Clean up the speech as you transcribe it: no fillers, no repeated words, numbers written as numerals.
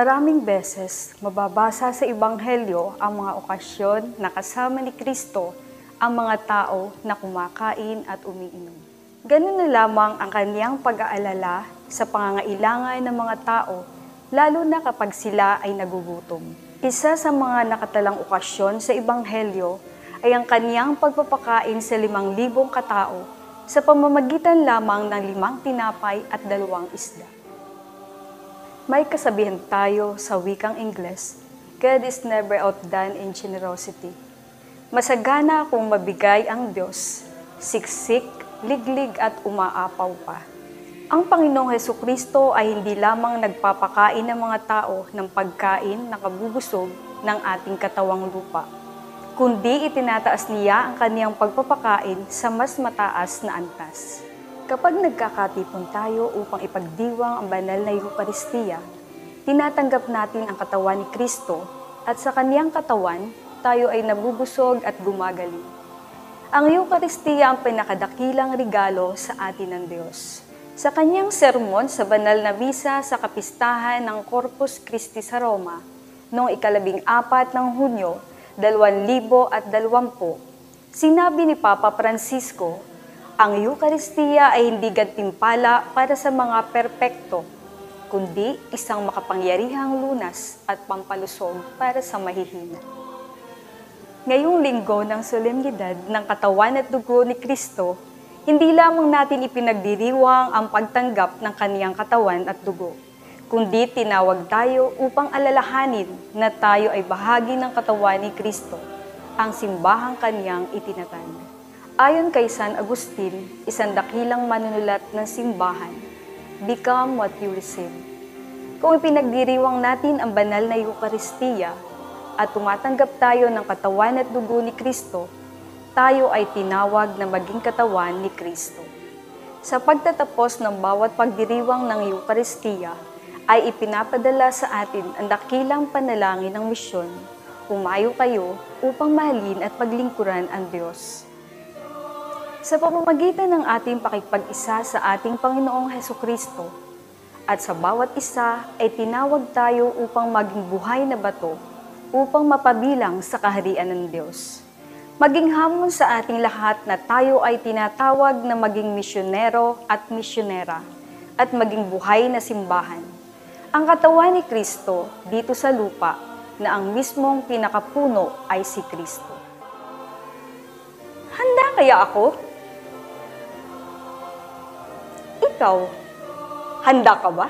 Maraming beses mababasa sa Ebanghelyo ang mga okasyon na kasama ni Kristo ang mga tao na kumakain at umiinom. Ganun na lamang ang kaniyang pag-aalala sa pangangailangan ng mga tao, lalo na kapag sila ay nagugutom. Isa sa mga nakatalang okasyon sa Ebanghelyo ay ang kaniyang pagpapakain sa 5,000 katao sa pamamagitan lamang ng 5 tinapay at 2 isda. May kasabihan tayo sa wikang Ingles, God is never outdone in generosity. Masagana kung mabigay ang Diyos, siksik, liglig at umaapaw pa. Ang Panginoong Hesukristo ay hindi lamang nagpapakain ng mga tao ng pagkain na kabubusog ng ating katawang lupa, kundi itinataas niya ang kaniyang pagpapakain sa mas mataas na antas. Kapag nagkakatipon tayo upang ipagdiwang ang banal na Eucharistia, tinatanggap natin ang katawan ni Kristo at sa kaniyang katawan, tayo ay nabubusog at gumagaling. Ang Eucharistia ang pinakadakilang regalo sa atin ng Diyos. Sa kaniyang sermon sa banal na misa sa kapistahan ng Corpus Christi sa Roma, noong 14 ng Hunyo, 2020, sinabi ni Papa Francisco, ang Eucharistia ay hindi gantimpala para sa mga perpekto, kundi isang makapangyarihang lunas at pampalusog para sa mahihina. Ngayong linggo ng solemnidad ng katawan at dugo ni Kristo, hindi lamang natin ipinagdiriwang ang pagtanggap ng kaniyang katawan at dugo, kundi tinawag tayo upang alalahanin na tayo ay bahagi ng katawan ni Kristo, ang simbahang kaniyang itinatag. Ayon kay San Agustin, isang dakilang manunulat ng simbahan, become what you receive. Kung ipinagdiriwang natin ang banal na Eucharistia at tumatanggap tayo ng katawan at dugo ni Kristo, tayo ay tinawag na maging katawan ni Kristo. Sa pagtatapos ng bawat pagdiriwang ng Eucharistia, ay ipinapadala sa atin ang dakilang panalangin ng misyon, humayo kayo upang mahalin at paglingkuran ang Diyos. Sa pamamagitan ng ating pakikipag-isa sa ating Panginoong Hesukristo, at sa bawat isa ay tinawag tayo upang maging buhay na bato, upang mapabilang sa kaharian ng Diyos. Maging hamon sa ating lahat na tayo ay tinatawag na maging misyonero at misyonera, at maging buhay na simbahan. Ang katawan ni Kristo dito sa lupa, na ang mismong pinakapuno ay si Kristo. Handa kaya ako? Ikaw, handa ka ba?